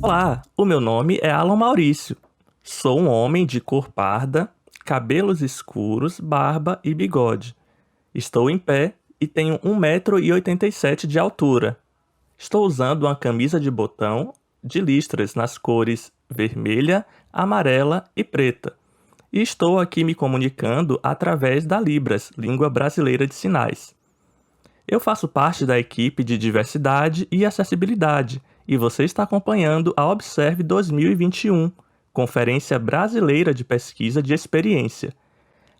Olá, o meu nome é Alan Maurício. Sou um homem de cor parda, cabelos escuros, barba e bigode. Estou em pé e tenho 1,87 m de altura. Estou usando uma camisa de botão de listras nas cores vermelha, amarela e preta. E estou aqui me comunicando através da Libras, Língua Brasileira de Sinais. Eu faço parte da equipe de diversidade e acessibilidade e você está acompanhando a Observe 2021, Conferência Brasileira de Pesquisa de Experiência.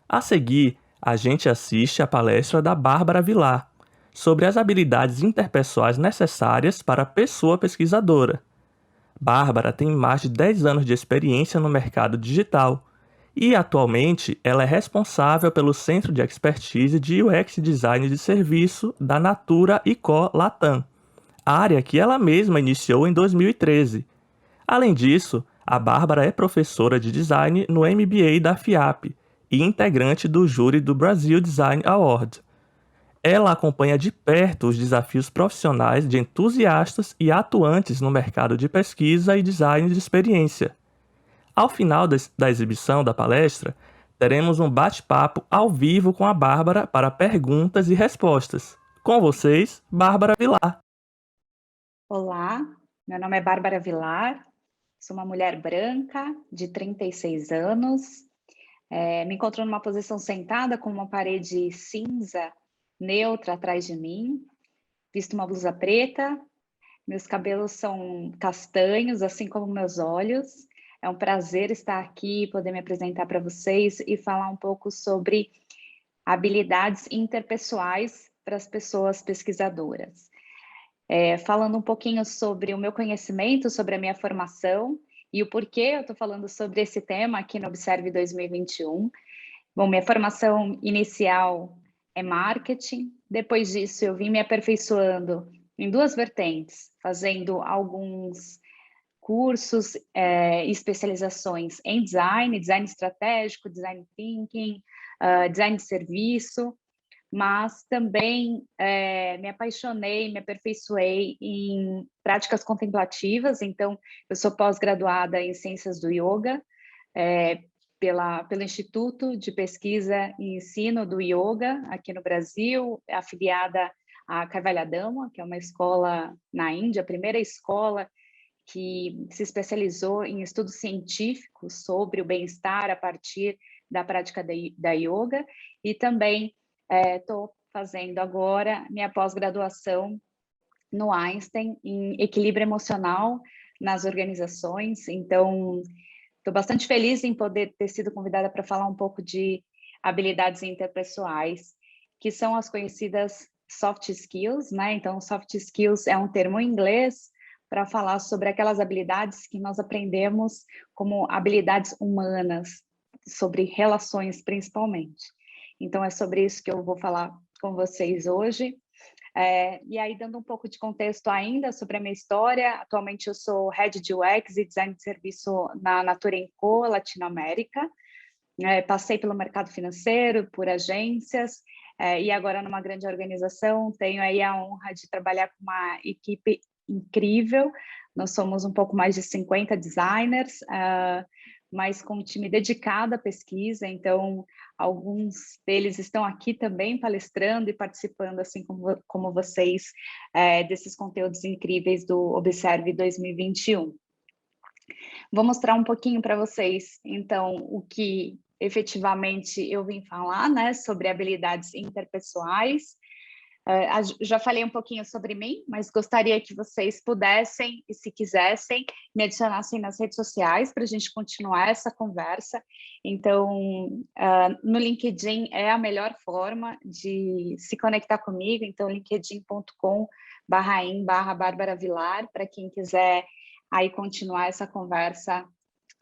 A seguir, a gente assiste a palestra da Bárbara Vilar sobre as habilidades interpessoais necessárias para a pessoa pesquisadora. Bárbara tem mais de 10 anos de experiência no mercado digital e, atualmente, ela é responsável pelo Centro de Expertise de UX Design de Serviço da Natura &Co Latam, área que ela mesma iniciou em 2013. Além disso, a Bárbara é professora de design no MBA da FIAP e integrante do júri do Brasil Design Award. Ela acompanha de perto os desafios profissionais de entusiastas e atuantes no mercado de pesquisa e design de experiência. Ao final da exibição da palestra, teremos um bate-papo ao vivo com a Bárbara para perguntas e respostas. Com vocês, Bárbara Vilar. Olá, meu nome é Bárbara Vilar, sou uma mulher branca de 36 anos, me encontro numa posição sentada com uma parede cinza neutra atrás de mim, visto uma blusa preta, meus cabelos são castanhos, assim como meus olhos. É um prazer estar aqui, poder me apresentar para vocês e falar um pouco sobre habilidades interpessoais para as pessoas pesquisadoras. Falando um pouquinho sobre o meu conhecimento, sobre a minha formação e o porquê eu estou falando sobre esse tema aqui no Observe 2021. Bom, minha formação inicial é marketing, depois disso eu vim me aperfeiçoando em duas vertentes, fazendo alguns cursos e especializações em design, design estratégico, design thinking, design de serviço, mas também me apaixonei, me aperfeiçoei em práticas contemplativas. Então, eu sou pós-graduada em Ciências do Yoga, pelo Instituto de Pesquisa e Ensino do Yoga, aqui no Brasil, afiliada à Kaivalya-Dhamma, que é uma escola na Índia, a primeira escola que se especializou em estudos científicos sobre o bem-estar a partir da prática da yoga, e também estou fazendo agora minha pós-graduação no Einstein em equilíbrio emocional nas organizações. Então, estou bastante feliz em poder ter sido convidada para falar um pouco de habilidades interpessoais, que são as conhecidas soft skills, né? Então, soft skills é um termo em inglês para falar sobre aquelas habilidades que nós aprendemos como habilidades humanas, sobre relações principalmente. Então, é sobre isso que eu vou falar com vocês hoje. E aí, dando um pouco de contexto ainda sobre a minha história, atualmente eu sou Head de UX e Design de Serviço na Natura &Co Latinoamérica. Passei pelo mercado financeiro, por agências, e agora numa grande organização tenho aí a honra de trabalhar com uma equipe incrível. Nós somos um pouco mais de 50 designers, mas com um time dedicado à pesquisa, então alguns deles estão aqui também palestrando e participando, assim como vocês, desses conteúdos incríveis do Observe 2021. Vou mostrar um pouquinho para vocês, então, o que efetivamente eu vim falar, né, sobre habilidades interpessoais. Já falei um pouquinho sobre mim, mas gostaria que vocês pudessem, e se quisessem, me adicionassem nas redes sociais para a gente continuar essa conversa. Então, no LinkedIn é a melhor forma de se conectar comigo, então linkedin.com/in/Bárbara Vilar, para quem quiser aí continuar essa conversa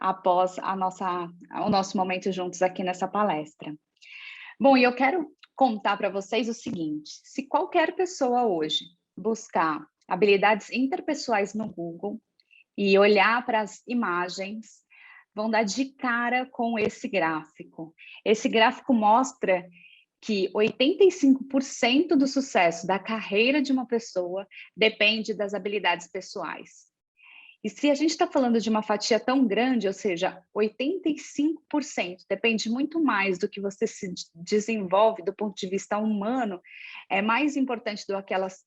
após o nosso momento juntos aqui nessa palestra. Bom, e eu quero contar para vocês o seguinte: se qualquer pessoa hoje buscar habilidades interpessoais no Google e olhar para as imagens, vão dar de cara com esse gráfico. Esse gráfico mostra que 85% do sucesso da carreira de uma pessoa depende das habilidades pessoais. E se a gente está falando de uma fatia tão grande, ou seja, 85%, depende muito mais do que você se desenvolve do ponto de vista humano, é mais importante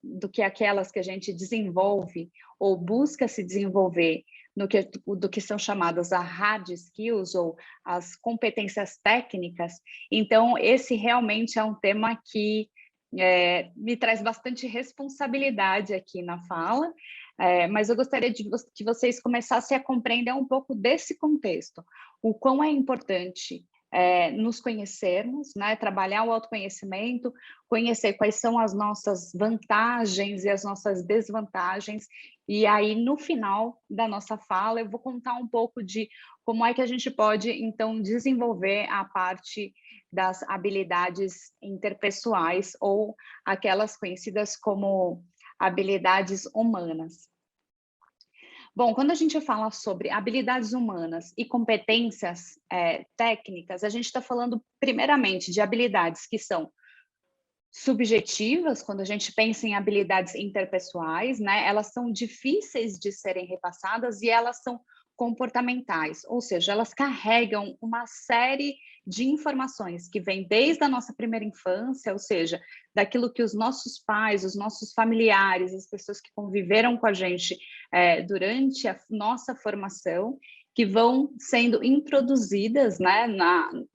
do que aquelas que a gente desenvolve ou busca se desenvolver do que são chamadas as hard skills ou as competências técnicas. Então, esse realmente é um tema que me traz bastante responsabilidade aqui na fala, mas eu gostaria que vocês começassem a compreender um pouco desse contexto, o quão é importante nos conhecermos, né? Trabalhar o autoconhecimento, conhecer quais são as nossas vantagens e as nossas desvantagens, e aí no final da nossa fala eu vou contar um pouco de como é que a gente pode, então, desenvolver a parte das habilidades interpessoais ou aquelas conhecidas como habilidades humanas. Bom, quando a gente fala sobre habilidades humanas e competências técnicas, a gente está falando primeiramente de habilidades que são subjetivas, quando a gente pensa em habilidades interpessoais, né? Elas são difíceis de serem repassadas e elas são comportamentais, ou seja, elas carregam uma série de informações que vêm desde a nossa primeira infância, ou seja, daquilo que os nossos pais, os nossos familiares, as pessoas que conviveram com a gente durante a nossa formação, que vão sendo introduzidas, né,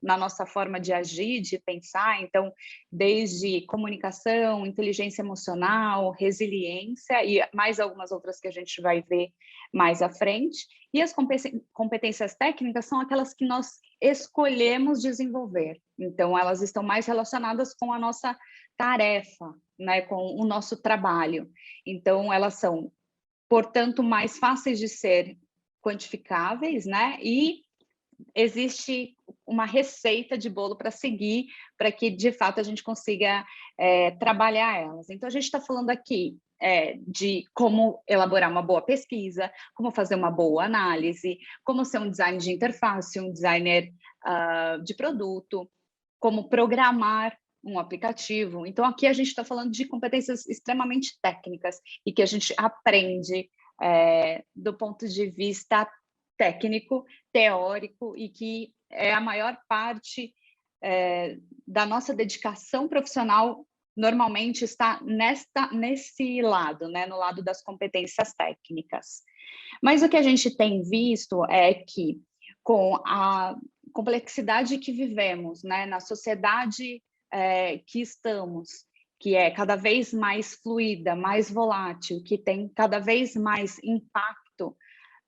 na nossa forma de agir, de pensar. Então, desde comunicação, inteligência emocional, resiliência e mais algumas outras que a gente vai ver mais à frente. E as competências técnicas são aquelas que nós escolhemos desenvolver. Então, elas estão mais relacionadas com a nossa tarefa, né, com o nosso trabalho. Então, elas são, portanto, mais fáceis de ser quantificáveis, né? E existe uma receita de bolo para seguir, para que, de fato, a gente consiga trabalhar elas. Então, a gente está falando aqui de como elaborar uma boa pesquisa, como fazer uma boa análise, como ser um designer de interface, um designer de produto, como programar um aplicativo. Então, aqui a gente está falando de competências extremamente técnicas e que a gente aprende do ponto de vista técnico, teórico, e que é a maior parte da nossa dedicação profissional normalmente está nesse lado, né, no lado das competências técnicas. Mas o que a gente tem visto é que, com a complexidade que vivemos, né, na sociedade que estamos, que é cada vez mais fluida, mais volátil, que tem cada vez mais impacto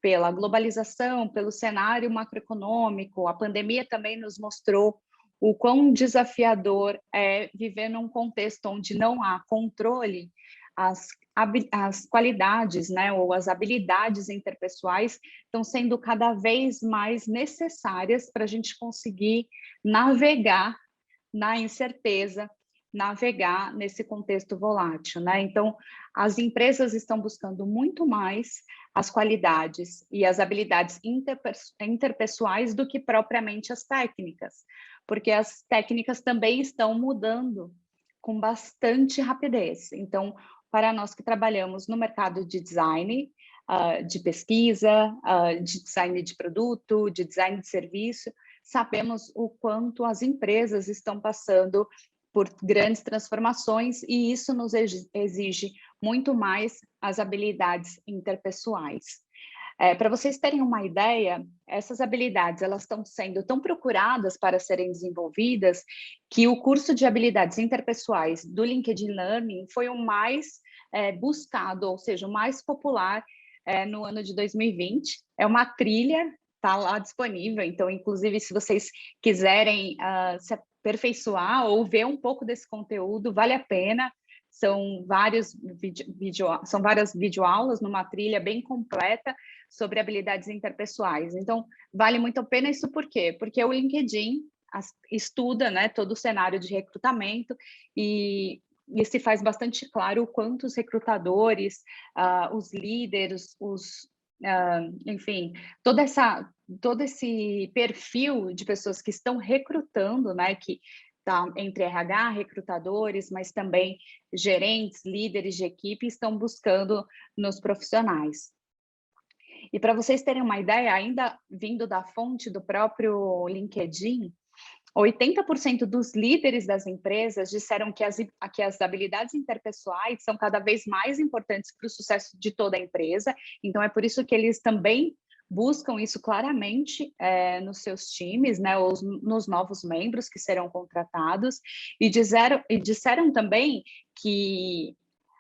pela globalização, pelo cenário macroeconômico, a pandemia também nos mostrou o quão desafiador é viver num contexto onde não há controle, as qualidades, né, ou as habilidades interpessoais estão sendo cada vez mais necessárias para a gente conseguir navegar na incerteza, navegar nesse contexto volátil, né? Então, as empresas estão buscando muito mais as qualidades e as habilidades interpessoais do que propriamente as técnicas, porque as técnicas também estão mudando com bastante rapidez. Então, para nós que trabalhamos no mercado de design, de pesquisa, de design de produto, de design de serviço, sabemos o quanto as empresas estão passando por grandes transformações e isso nos exige muito mais as habilidades interpessoais. Para vocês terem uma ideia, essas habilidades elas estão sendo tão procuradas para serem desenvolvidas que o curso de habilidades interpessoais do LinkedIn Learning foi o mais buscado, ou seja, o mais popular no ano de 2020. É uma trilha, está lá disponível, então, inclusive, se vocês quiserem se aperfeiçoar ou ver um pouco desse conteúdo, vale a pena. São várias videoaulas numa trilha bem completa sobre habilidades interpessoais. Então, vale muito a pena isso por quê? Porque o LinkedIn estuda, né, todo o cenário de recrutamento e se faz bastante claro o quanto os recrutadores, os líderes, enfim, todo esse perfil de pessoas que estão recrutando, né, que tá entre RH, recrutadores, mas também gerentes, líderes de equipe, estão buscando nos profissionais. E para vocês terem uma ideia, ainda vindo da fonte do próprio LinkedIn, 80% dos líderes das empresas disseram que as habilidades interpessoais são cada vez mais importantes para o sucesso de toda a empresa. Então, é por isso que eles também buscam isso claramente nos seus times, né, ou nos novos membros que serão contratados, e disseram também que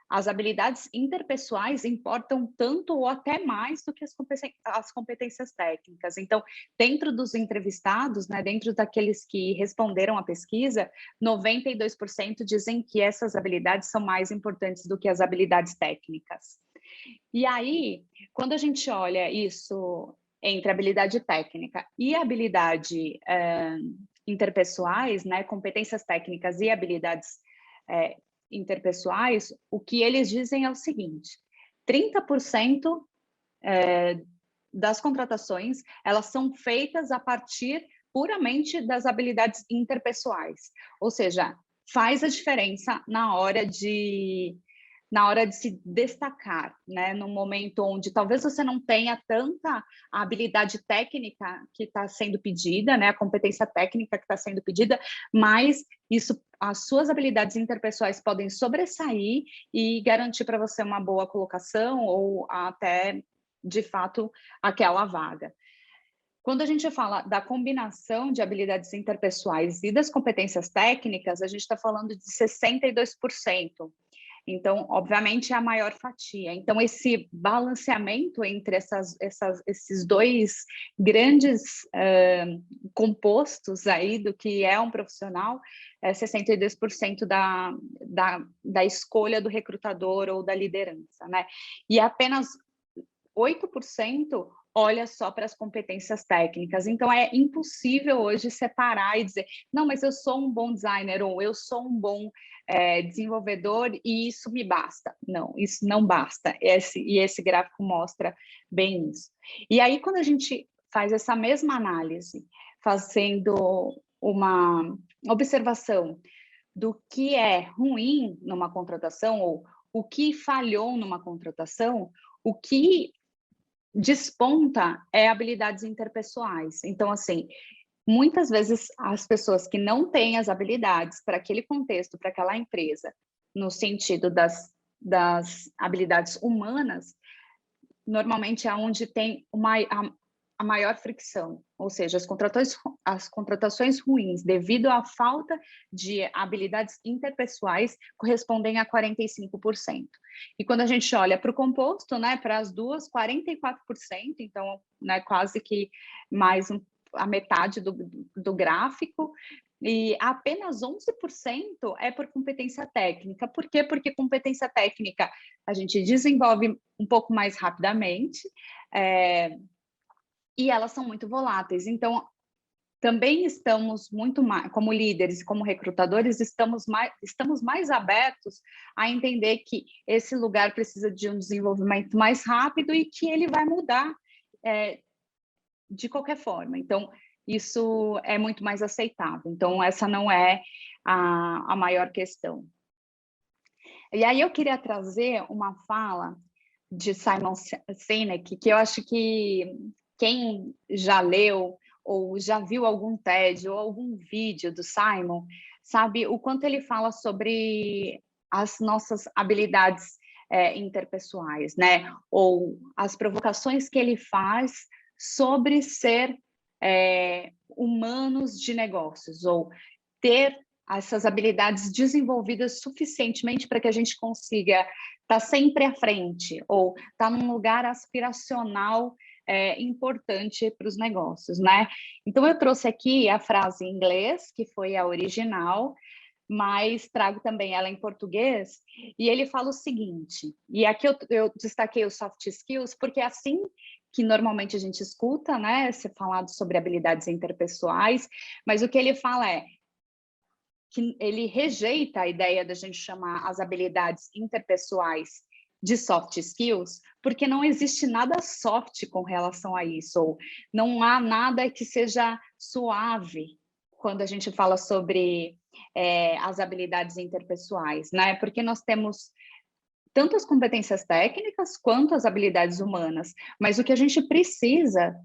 as habilidades interpessoais importam tanto ou até mais do que as competências técnicas. Então, dentro dos entrevistados, né, dentro daqueles que responderam à pesquisa, 92% dizem que essas habilidades são mais importantes do que as habilidades técnicas. E aí, quando a gente olha isso entre habilidade técnica e habilidade interpessoais, né, competências técnicas e habilidades interpessoais, o que eles dizem é o seguinte: 30% das contratações, elas são feitas a partir puramente das habilidades interpessoais, ou seja, faz a diferença na hora de se destacar, né? No momento onde talvez você não tenha tanta habilidade técnica que está sendo pedida, né? A competência técnica que está sendo pedida, mas as suas habilidades interpessoais podem sobressair e garantir para você uma boa colocação ou até, de fato, aquela vaga. Quando a gente fala da combinação de habilidades interpessoais e das competências técnicas, a gente está falando de 62%. Então, obviamente, é a maior fatia. Então, esse balanceamento entre esses dois grandes compostos aí do que é um profissional é 62% da escolha do recrutador ou da liderança, né? E apenas 8% olha só para as competências técnicas. Então, é impossível hoje separar e dizer, não, mas eu sou um bom designer, ou eu sou um bom desenvolvedor e isso me basta. Não, isso não basta. Esse gráfico mostra bem isso. E aí, quando a gente faz essa mesma análise, fazendo uma observação do que é ruim numa contratação, ou o que falhou numa contratação, o que desponta habilidades interpessoais. Então, assim, muitas vezes as pessoas que não têm as habilidades para aquele contexto, para aquela empresa, no sentido das habilidades humanas, normalmente é onde tem a maior fricção, ou seja, as contratações ruins, devido à falta de habilidades interpessoais, correspondem a 45%. E quando a gente olha para o composto, né, para as duas, 44%, então, né, quase que mais a metade do gráfico, e apenas 11% é por competência técnica. Por quê? Porque competência técnica a gente desenvolve um pouco mais rapidamente, e elas são muito voláteis. Então, também estamos muito mais, como líderes e como recrutadores, estamos mais abertos a entender que esse lugar precisa de um desenvolvimento mais rápido e que ele vai mudar de qualquer forma. Então, isso é muito mais aceitável. Então, essa não é a maior questão. E aí eu queria trazer uma fala de Simon Sinek, que eu acho que quem já leu ou já viu algum TED ou algum vídeo do Simon, sabe o quanto ele fala sobre as nossas habilidades interpessoais, né? Ou as provocações que ele faz sobre ser humanos de negócios, ou ter essas habilidades desenvolvidas suficientemente para que a gente consiga estar sempre à frente, ou estar num lugar aspiracional importante para os negócios, né? Então, eu trouxe aqui a frase em inglês, que foi a original, mas trago também ela em português, e ele fala o seguinte, e aqui eu destaquei os soft skills, porque é assim que normalmente a gente escuta, né, ser falado sobre habilidades interpessoais, mas o que ele fala é que ele rejeita a ideia da gente chamar as habilidades interpessoais de soft skills, porque não existe nada soft com relação a isso, ou não há nada que seja suave quando a gente fala sobre as habilidades interpessoais, né? Porque nós temos tanto as competências técnicas quanto as habilidades humanas. Mas o que a gente precisa,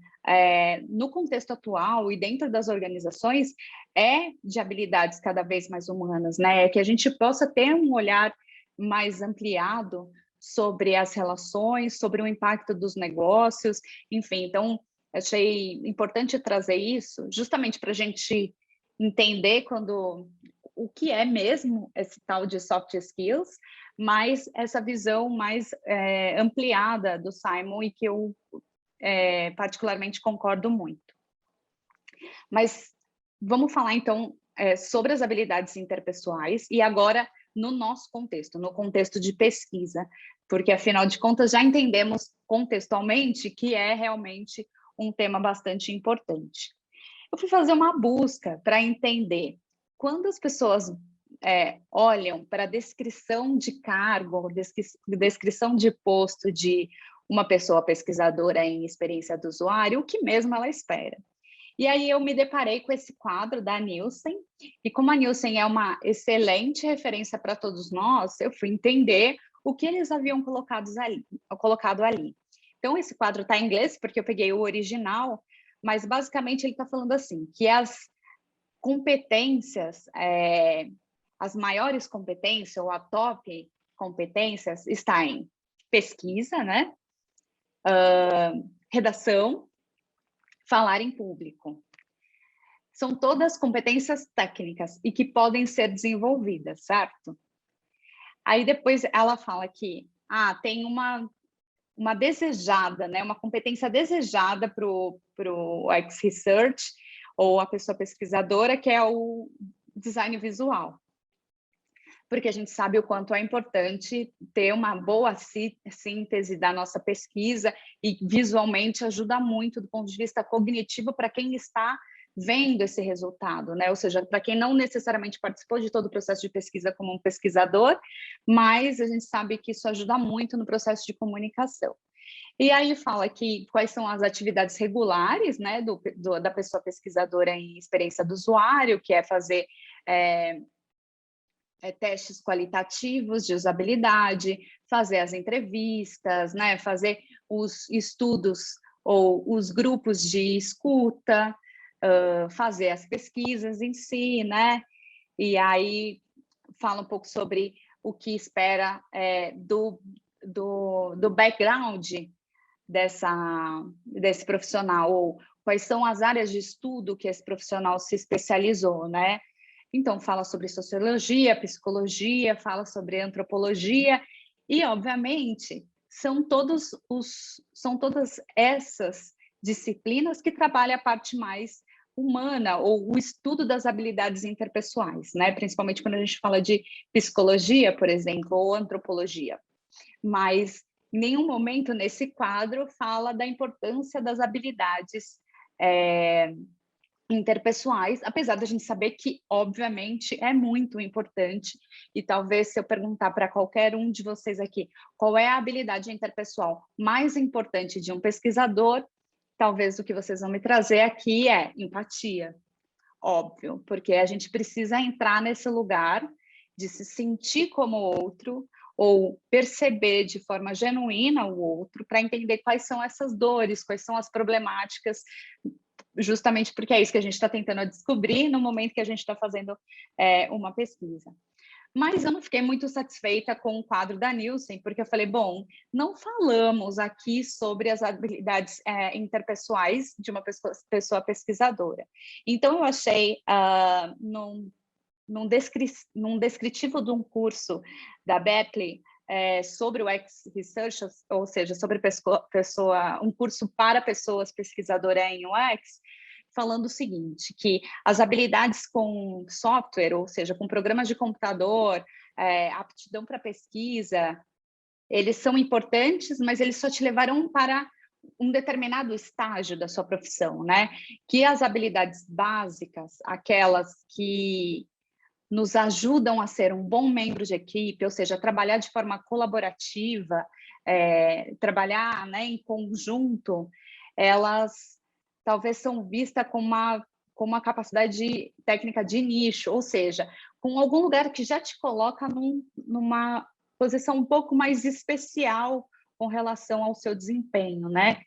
no contexto atual e dentro das organizações, é de habilidades cada vez mais humanas, né? É que a gente possa ter um olhar mais ampliado sobre as relações, sobre o impacto dos negócios, enfim. Então, achei importante trazer isso, justamente para a gente entender o que é mesmo esse tal de soft skills, mas essa visão mais ampliada do Simon e que eu particularmente concordo muito. Mas vamos falar então sobre as habilidades interpessoais e agora no nosso contexto, no contexto de pesquisa, porque afinal de contas já entendemos contextualmente que é realmente um tema bastante importante. Eu fui fazer uma busca para entender quando as pessoas olham para a descrição de cargo, descrição de posto de uma pessoa pesquisadora em experiência do usuário, o que mesmo ela espera. E aí eu me deparei com esse quadro da Nielsen, e como a Nielsen é uma excelente referência para todos nós, eu fui entender o que eles haviam colocado ali. Então, esse quadro está em inglês, porque eu peguei o original, mas basicamente ele está falando assim, que as competências, as maiores competências, ou a top competências, está em pesquisa, né? Redação, falar em público. São todas competências técnicas e que podem ser desenvolvidas, certo? Aí depois ela fala que tem uma desejada, né? Uma competência desejada para o ex-research ou a pessoa pesquisadora, que é o design visual. Porque a gente sabe o quanto é importante ter uma boa síntese da nossa pesquisa e visualmente ajuda muito do ponto de vista cognitivo para quem está vendo esse resultado, né? Ou seja, para quem não necessariamente participou de todo o processo de pesquisa como um pesquisador, mas a gente sabe que isso ajuda muito no processo de comunicação. E aí fala que quais são as atividades regulares, né, da pessoa pesquisadora em experiência do usuário, que é fazer testes qualitativos de usabilidade, fazer as entrevistas, né, fazer os estudos ou os grupos de escuta, fazer as pesquisas em si, né? E aí fala um pouco sobre o que espera do background desse profissional, ou quais são as áreas de estudo que esse profissional se especializou, né? Então, fala sobre sociologia, psicologia, fala sobre antropologia, e, obviamente, são todas essas disciplinas que trabalham a parte mais humana, ou o estudo das habilidades interpessoais, né? Principalmente quando a gente fala de psicologia, por exemplo, ou antropologia. Mas em nenhum momento nesse quadro fala da importância das habilidades interpessoais, apesar da gente saber que, obviamente, é muito importante, e talvez se eu perguntar para qualquer um de vocês aqui qual é a habilidade interpessoal mais importante de um pesquisador, talvez o que vocês vão me trazer aqui é empatia, óbvio, porque a gente precisa entrar nesse lugar de se sentir como outro, ou perceber de forma genuína o outro, para entender quais são essas dores, quais são as problemáticas, justamente porque é isso que a gente está tentando descobrir no momento que a gente está fazendo uma pesquisa. Mas eu não fiquei muito satisfeita com o quadro da Nielsen, porque eu falei, bom, não falamos aqui sobre as habilidades interpessoais de uma pessoa pesquisadora. Então, eu achei, num descritivo de um curso da Berkeley, sobre o X-Research, ou seja, sobre um curso para pessoas pesquisadoras em UX, falando o seguinte, que as habilidades com software, ou seja, com programas de computador, aptidão para pesquisa, eles são importantes, mas eles só te levarão para um determinado estágio da sua profissão, né? Que as habilidades básicas, aquelas que nos ajudam a ser um bom membro de equipe, ou seja, trabalhar de forma colaborativa, trabalhar, né, em conjunto, elas talvez são vistas com uma capacidade técnica de nicho, ou seja, com algum lugar que já te coloca posição um pouco mais especial com relação ao seu desempenho, né?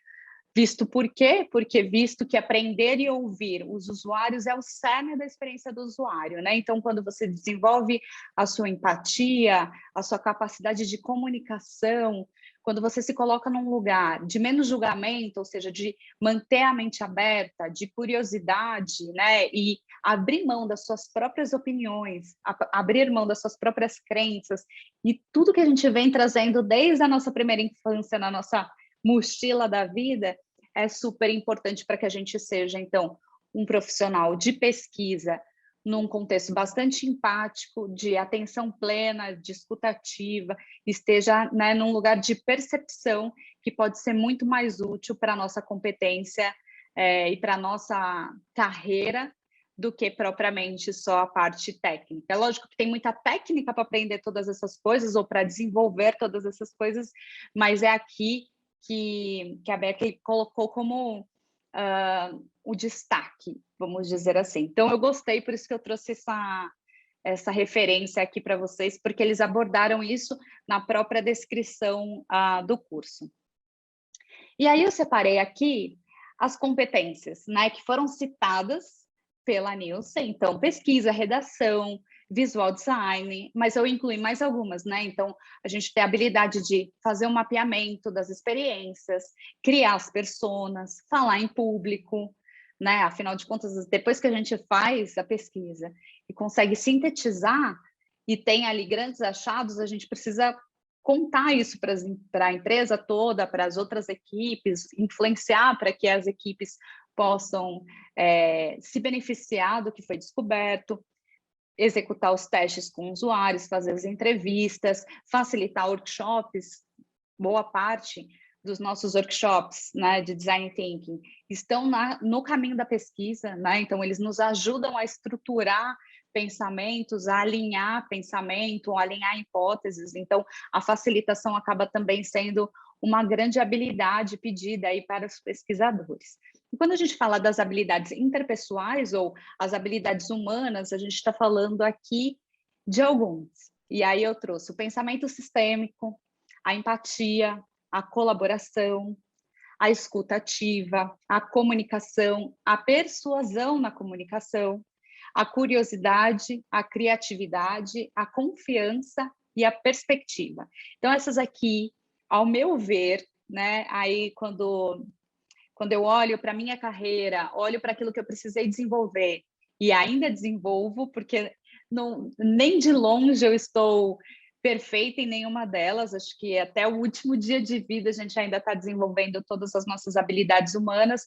Visto por quê? Porque visto que aprender e ouvir os usuários é o cerne da experiência do usuário, né? Então, quando você desenvolve a sua empatia, a sua capacidade de comunicação, quando você se coloca num lugar de menos julgamento, ou seja, de manter a mente aberta, de curiosidade, né? E abrir mão das suas próprias opiniões, abrir mão das suas próprias crenças e tudo que a gente vem trazendo desde a nossa primeira infância, na nossa mochila da vida, é super importante para que a gente seja, então, um profissional de pesquisa num contexto bastante empático, de atenção plena, de escuta ativa, esteja, né, num lugar de percepção que pode ser muito mais útil para a nossa competência e para a nossa carreira do que propriamente só a parte técnica. É lógico que tem muita técnica para aprender todas essas coisas ou para desenvolver todas essas coisas, mas é aqui que a Becky colocou como o destaque, vamos dizer assim. Então, eu gostei, por isso que eu trouxe essa referência aqui para vocês, porque eles abordaram isso na própria descrição do curso. E aí eu separei aqui as competências, né, que foram citadas pela Nielsen. Então, pesquisa, redação, visual design, mas eu incluí mais algumas, né? Então, a gente tem a habilidade de fazer um mapeamento das experiências, criar as personas, falar em público, né? Afinal de contas, depois que a gente faz a pesquisa e consegue sintetizar e tem ali grandes achados, a gente precisa contar isso para a empresa toda, para as outras equipes, influenciar para que as equipes possam se beneficiar do que foi descoberto, executar os testes com usuários, fazer as entrevistas, facilitar workshops. Boa parte dos nossos workshops, né, de design thinking estão no caminho da pesquisa, né? Então eles nos ajudam a estruturar pensamentos, a alinhar pensamento, a alinhar hipóteses. Então a facilitação acaba também sendo uma grande habilidade pedida aí para os pesquisadores. E quando a gente fala das habilidades interpessoais ou as habilidades humanas, a gente está falando aqui de alguns. E aí eu trouxe o pensamento sistêmico, a empatia, a colaboração, a escuta ativa, a comunicação, a persuasão na comunicação, a curiosidade, a criatividade, a confiança e a perspectiva. Então, essas aqui, ao meu ver, né, aí quando eu olho para a minha carreira, olho para aquilo que eu precisei desenvolver e ainda desenvolvo, porque nem de longe eu estou perfeita em nenhuma delas, acho que até o último dia de vida a gente ainda está desenvolvendo todas as nossas habilidades humanas,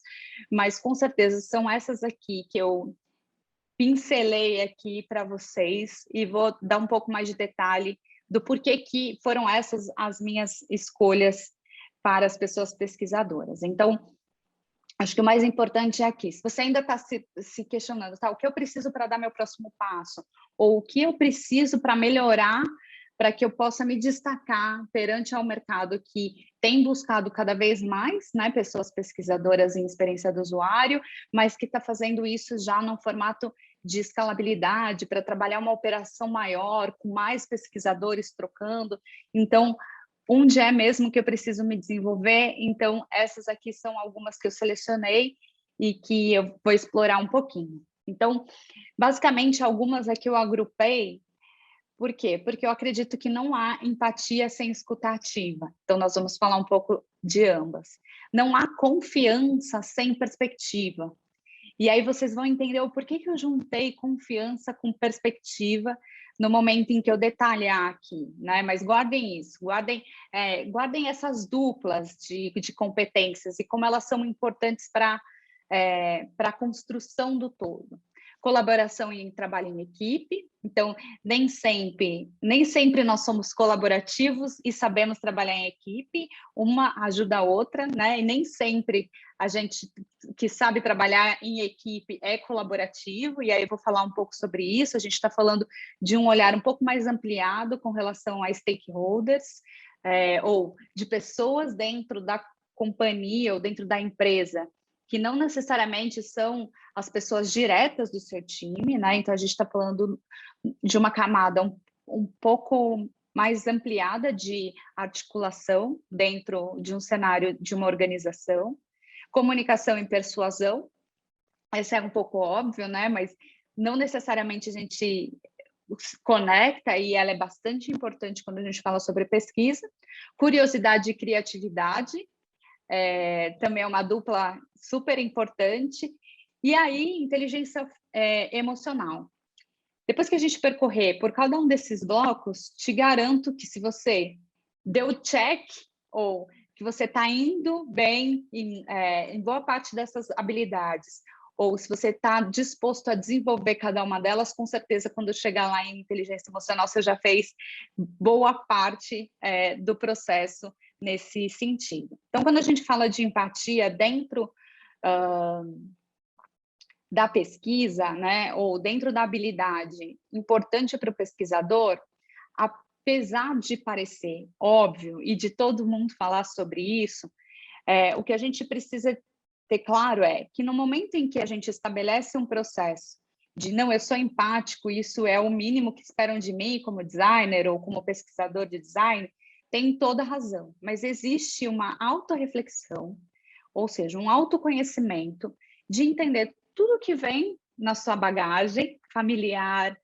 mas com certeza são essas aqui que eu pincelei aqui para vocês e vou dar um pouco mais de detalhe do porquê que foram essas as minhas escolhas para as pessoas pesquisadoras. Então, acho que o mais importante é aqui, se você ainda está se questionando, tá, o que eu preciso para dar meu próximo passo, ou o que eu preciso para melhorar, para que eu possa me destacar perante ao mercado que tem buscado cada vez mais, né, pessoas pesquisadoras em experiência do usuário, mas que está fazendo isso já num formato de escalabilidade, para trabalhar uma operação maior, com mais pesquisadores trocando. Então, onde é mesmo que eu preciso me desenvolver? Então, essas aqui são algumas que eu selecionei e que eu vou explorar um pouquinho. Então, basicamente, algumas aqui eu agrupei. Por quê? Porque eu acredito que não há empatia sem escuta ativa. Então, nós vamos falar um pouco de ambas. Não há confiança sem perspectiva. E aí vocês vão entender o porquê que eu juntei confiança com perspectiva no momento em que eu detalhar aqui, né? Mas guardem isso, guardem essas duplas de competências e como elas são importantes para a construção do todo. Colaboração e trabalho em equipe. Então, nem sempre nós somos colaborativos e sabemos trabalhar em equipe, uma ajuda a outra, né? E nem sempre a gente que sabe trabalhar em equipe é colaborativo, e aí eu vou falar um pouco sobre isso. A gente está falando de um olhar um pouco mais ampliado com relação a stakeholders, ou de pessoas dentro da companhia ou dentro da empresa, que não necessariamente são as pessoas diretas do seu time, né? Então, a gente está falando de uma camada um pouco mais ampliada de articulação dentro de um cenário de uma organização, comunicação e persuasão. Essa é um pouco óbvio, né? Mas não necessariamente a gente se conecta, e ela é bastante importante quando a gente fala sobre pesquisa. Curiosidade e criatividade, também é uma dupla super importante. E aí, inteligência emocional. Depois que a gente percorrer por cada um desses blocos, te garanto que se você deu check, ou que você está indo bem em boa parte dessas habilidades, ou se você está disposto a desenvolver cada uma delas, com certeza, quando chegar lá em inteligência emocional, você já fez boa parte do processo nesse sentido. Então, quando a gente fala de empatia dentro da pesquisa, né, ou dentro da habilidade importante para o pesquisador, apesar de parecer óbvio e de todo mundo falar sobre isso, o que a gente precisa ter claro é que no momento em que a gente estabelece um processo de não, eu sou empático, isso é o mínimo que esperam de mim como designer ou como pesquisador de design, tem toda razão, mas existe uma autorreflexão, ou seja, um autoconhecimento de entender tudo que vem na sua bagagem familiar,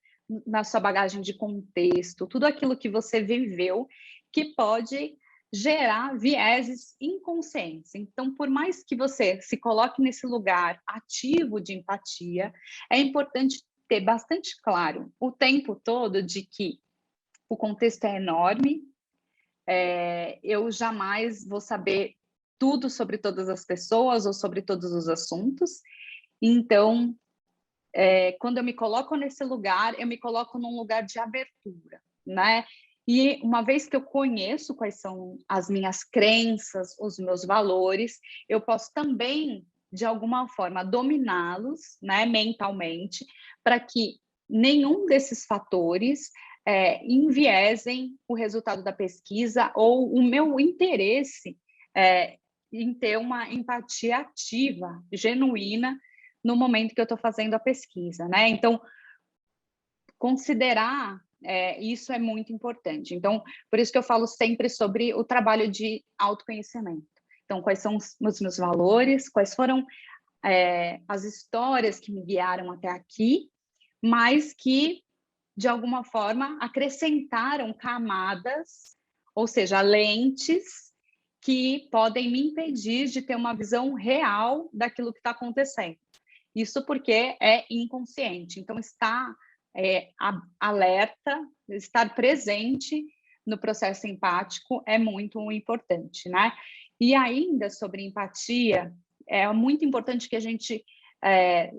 na sua bagagem de contexto, tudo aquilo que você viveu, que pode gerar vieses inconscientes. Então, por mais que você se coloque nesse lugar ativo de empatia, é importante ter bastante claro o tempo todo de que o contexto é enorme, eu jamais vou saber tudo sobre todas as pessoas ou sobre todos os assuntos. Então, quando eu me coloco nesse lugar, eu me coloco num lugar de abertura, né? E uma vez que eu conheço quais são as minhas crenças, os meus valores, eu posso também, de alguma forma, dominá-los, né, mentalmente, para que nenhum desses fatores enviesem o resultado da pesquisa ou o meu interesse em ter uma empatia ativa, genuína, no momento que eu estou fazendo a pesquisa, né? Então, considerar isso é muito importante. Então, por isso que eu falo sempre sobre o trabalho de autoconhecimento. Então, quais são os meus valores, quais foram as histórias que me guiaram até aqui, mas que, de alguma forma, acrescentaram camadas, ou seja, lentes, que podem me impedir de ter uma visão real daquilo que está acontecendo. Isso porque é inconsciente. Então, estar alerta, estar presente no processo empático é muito importante, né? E ainda sobre empatia, é muito importante que a gente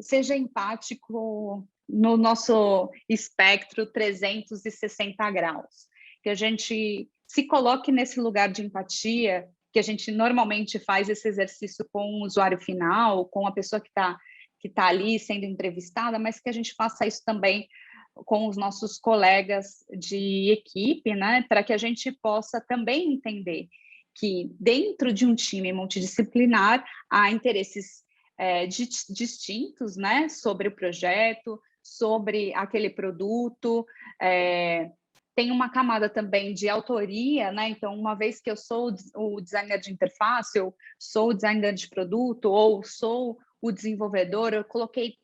seja empático no nosso espectro 360 graus, que a gente se coloque nesse lugar de empatia, que a gente normalmente faz esse exercício com o usuário final, com a pessoa que está ali sendo entrevistada, mas que a gente faça isso também com os nossos colegas de equipe, né, para que a gente possa também entender que dentro de um time multidisciplinar há interesses distintos, né, sobre o projeto, sobre aquele produto, tem uma camada também de autoria, né? Então, uma vez que eu sou o designer de interface, eu sou o designer de produto, ou sou o desenvolvedor, eu coloquei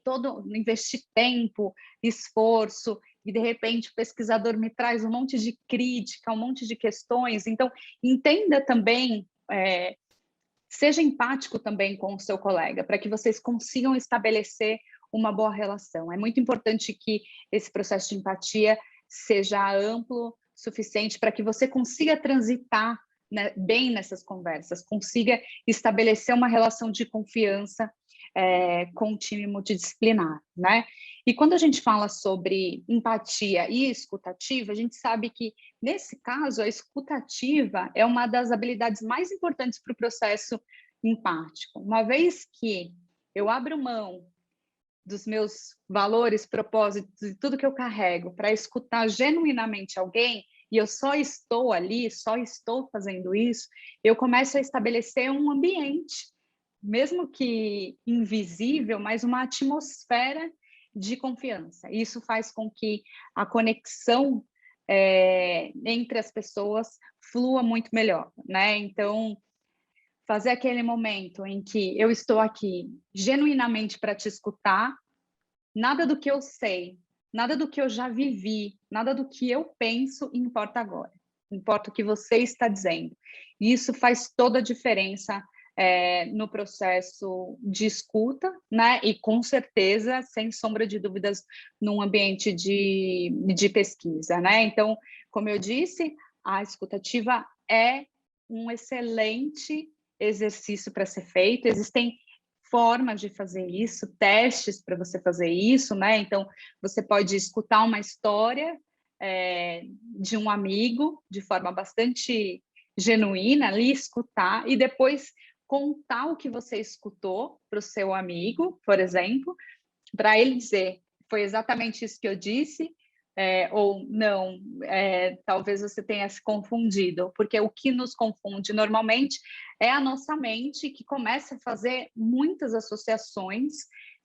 investi tempo, esforço, e de repente o pesquisador me traz um monte de crítica, um monte de questões. Então, entenda também, seja empático também com o seu colega, para que vocês consigam estabelecer uma boa relação. É muito importante que esse processo de empatia seja amplo, suficiente para que você consiga transitar, né, bem nessas conversas, consiga estabelecer uma relação de confiança com o time multidisciplinar, né? E quando a gente fala sobre empatia e escutativa, a gente sabe que, nesse caso, a escutativa é uma das habilidades mais importantes para o processo empático. Uma vez que eu abro mão dos meus valores, propósitos e tudo que eu carrego para escutar genuinamente alguém, e eu só estou ali, só estou fazendo isso, eu começo a estabelecer um ambiente, mesmo que invisível, mas uma atmosfera de confiança. Isso faz com que a conexão entre as pessoas flua muito melhor, né? Então, fazer aquele momento em que eu estou aqui genuinamente para te escutar, nada do que eu sei, nada do que eu já vivi, nada do que eu penso importa agora. Importa o que você está dizendo. E isso faz toda a diferença no processo de escuta, né? E com certeza, sem sombra de dúvidas, num ambiente de pesquisa, né? Então, como eu disse, a escutativa é um excelente exercício para ser feito. Existem formas de fazer isso, testes para você fazer isso, né? Então, você pode escutar uma história de um amigo de forma bastante genuína, ali escutar e depois contar o que você escutou para o seu amigo, por exemplo, para ele dizer, foi exatamente isso que eu disse, ou não, talvez você tenha se confundido, porque o que nos confunde normalmente é a nossa mente que começa a fazer muitas associações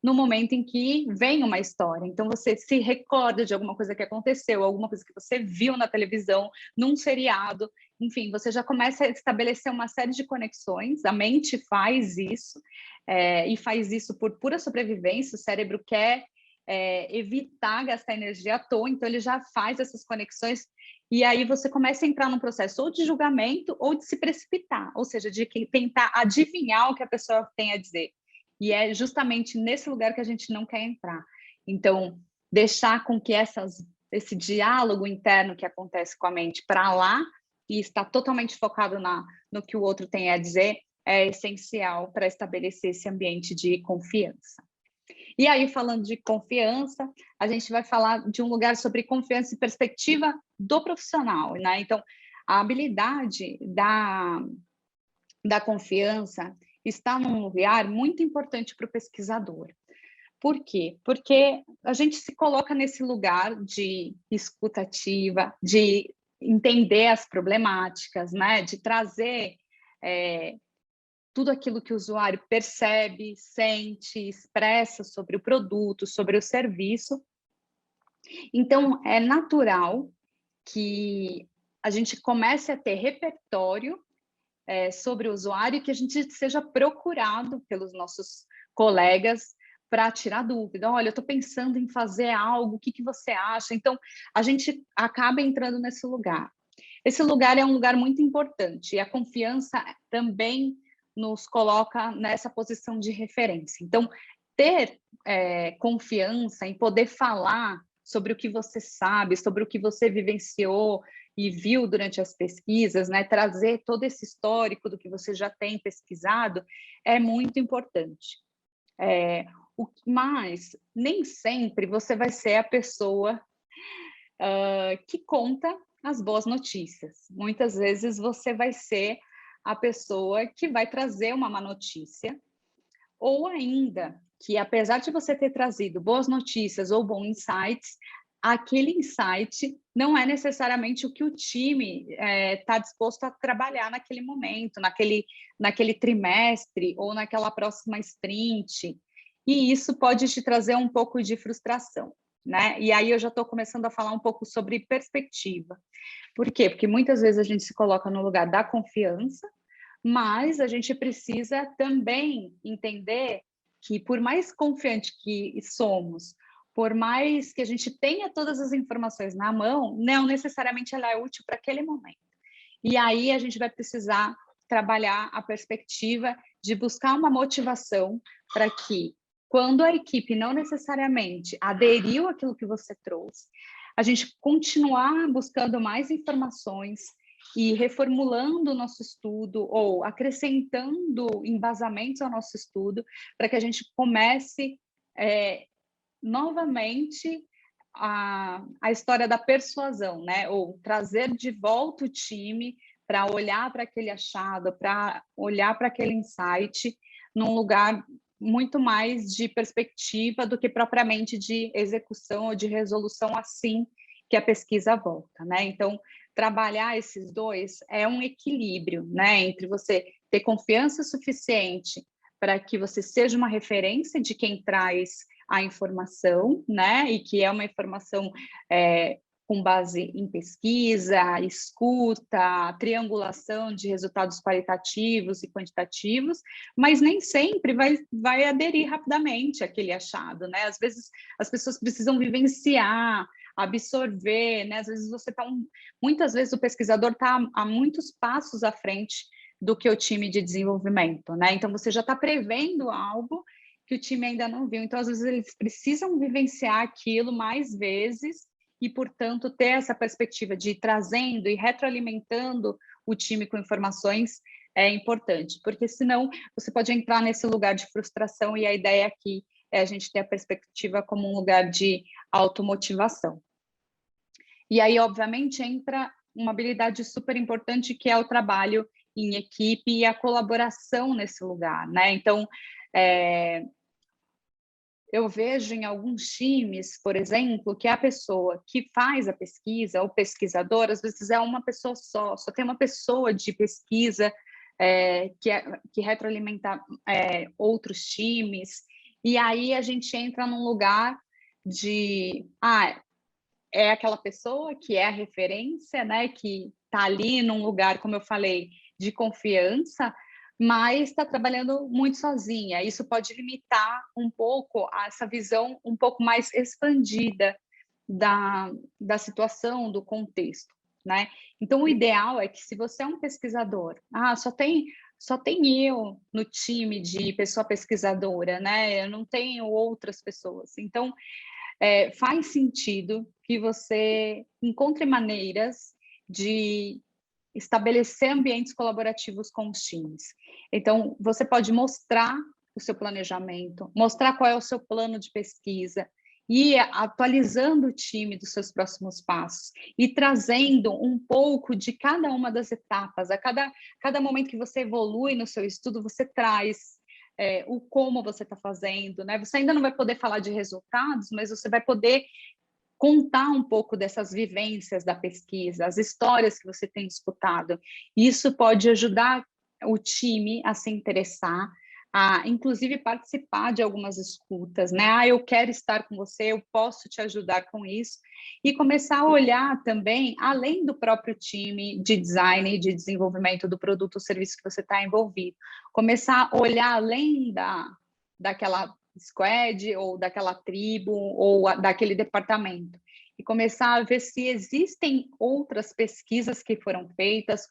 no momento em que vem uma história. Então, você se recorda de alguma coisa que aconteceu, alguma coisa que você viu na televisão, num seriado, enfim, você já começa a estabelecer uma série de conexões, a mente faz isso, e faz isso por pura sobrevivência, o cérebro quer evitar gastar energia à toa, então ele já faz essas conexões, e aí você começa a entrar num processo ou de julgamento ou de se precipitar, ou seja, de tentar adivinhar o que a pessoa tem a dizer. E é justamente nesse lugar que a gente não quer entrar. Então, deixar com que esse diálogo interno que acontece com a mente para lá e estar totalmente focado no que o outro tem a dizer é essencial para estabelecer esse ambiente de confiança. E aí, falando de confiança, a gente vai falar de um lugar sobre confiança e perspectiva do profissional, né? Então, a habilidade da confiança está num lugar muito importante para o pesquisador. Por quê? Porque a gente se coloca nesse lugar de escutativa, de entender as problemáticas, né? De trazer tudo aquilo que o usuário percebe, sente, expressa sobre o produto, sobre o serviço. Então, é natural que a gente comece a ter repertório sobre o usuário e que a gente seja procurado pelos nossos colegas para tirar dúvida. Olha, eu estou pensando em fazer algo, o que você acha? Então, a gente acaba entrando nesse lugar. Esse lugar é um lugar muito importante e a confiança também nos coloca nessa posição de referência. Então, ter confiança em poder falar sobre o que você sabe, sobre o que você vivenciou e viu durante as pesquisas, né? Trazer todo esse histórico do que você já tem pesquisado é muito importante. Mas nem sempre você vai ser a pessoa que conta as boas notícias. Muitas vezes você vai ser a pessoa que vai trazer uma má notícia, ou ainda que, apesar de você ter trazido boas notícias ou bons insights, aquele insight não é necessariamente o que o time está disposto a trabalhar naquele momento, naquele trimestre ou naquela próxima sprint. E isso pode te trazer um pouco de frustração, né? E aí eu já estou começando a falar um pouco sobre perspectiva. Por quê? Porque muitas vezes a gente se coloca no lugar da confiança, mas a gente precisa também entender que, por mais confiante que somos, por mais que a gente tenha todas as informações na mão, não necessariamente ela é útil para aquele momento. E aí a gente vai precisar trabalhar a perspectiva de buscar uma motivação para que, quando a equipe não necessariamente aderiu àquilo que você trouxe, a gente continuar buscando mais informações e reformulando o nosso estudo ou acrescentando embasamentos ao nosso estudo para que a gente comece novamente a história da persuasão, né? Ou trazer de volta o time para olhar para aquele achado, para olhar para aquele insight num lugar muito mais de perspectiva do que propriamente de execução ou de resolução assim que a pesquisa volta, né? Então, trabalhar esses dois é um equilíbrio, né? Entre você ter confiança suficiente para que você seja uma referência de quem traz a informação, né? E que é uma informação com base em pesquisa, escuta, triangulação de resultados qualitativos e quantitativos, mas nem sempre vai aderir rapidamente àquele achado, né? Às vezes as pessoas precisam vivenciar, absorver, né? Às vezes muitas vezes o pesquisador está há muitos passos à frente do que o time de desenvolvimento, né? Então você já está prevendo algo que o time ainda não viu. Então, às vezes, eles precisam vivenciar aquilo mais vezes e, portanto, ter essa perspectiva de ir trazendo e retroalimentando o time com informações é importante, porque senão você pode entrar nesse lugar de frustração e a ideia aqui é a gente ter a perspectiva como um lugar de automotivação. E aí, obviamente, entra uma habilidade super importante que é o trabalho em equipe e a colaboração nesse lugar, né? Então, eu vejo em alguns times, por exemplo, que a pessoa que faz a pesquisa, o pesquisador, às vezes é uma pessoa só tem uma pessoa de pesquisa que retroalimenta outros times, e aí a gente entra num lugar de, é aquela pessoa que é a referência, né, que está ali num lugar, como eu falei, de confiança, mas está trabalhando muito sozinha. Isso pode limitar um pouco essa visão um pouco mais expandida da situação, do contexto, né? Então, o ideal é que se você é um pesquisador, só tem eu no time de pessoa pesquisadora, né? Eu não tenho outras pessoas. Então, faz sentido que você encontre maneiras de estabelecer ambientes colaborativos com os times. Então, você pode mostrar o seu planejamento, mostrar qual é o seu plano de pesquisa, e atualizando o time dos seus próximos passos e trazendo um pouco de cada uma das etapas. A cada momento que você evolui no seu estudo, você traz o como você está fazendo, né? Você ainda não vai poder falar de resultados, mas você vai poder contar um pouco dessas vivências da pesquisa, as histórias que você tem escutado. Isso pode ajudar o time a se interessar, a inclusive participar de algumas escutas, né? Eu quero estar com você, eu posso te ajudar com isso, e começar a olhar também, além do próprio time de design e de desenvolvimento do produto ou serviço que você está envolvido, começar a olhar além daquela squad ou daquela tribo ou daquele departamento e começar a ver se existem outras pesquisas que foram feitas,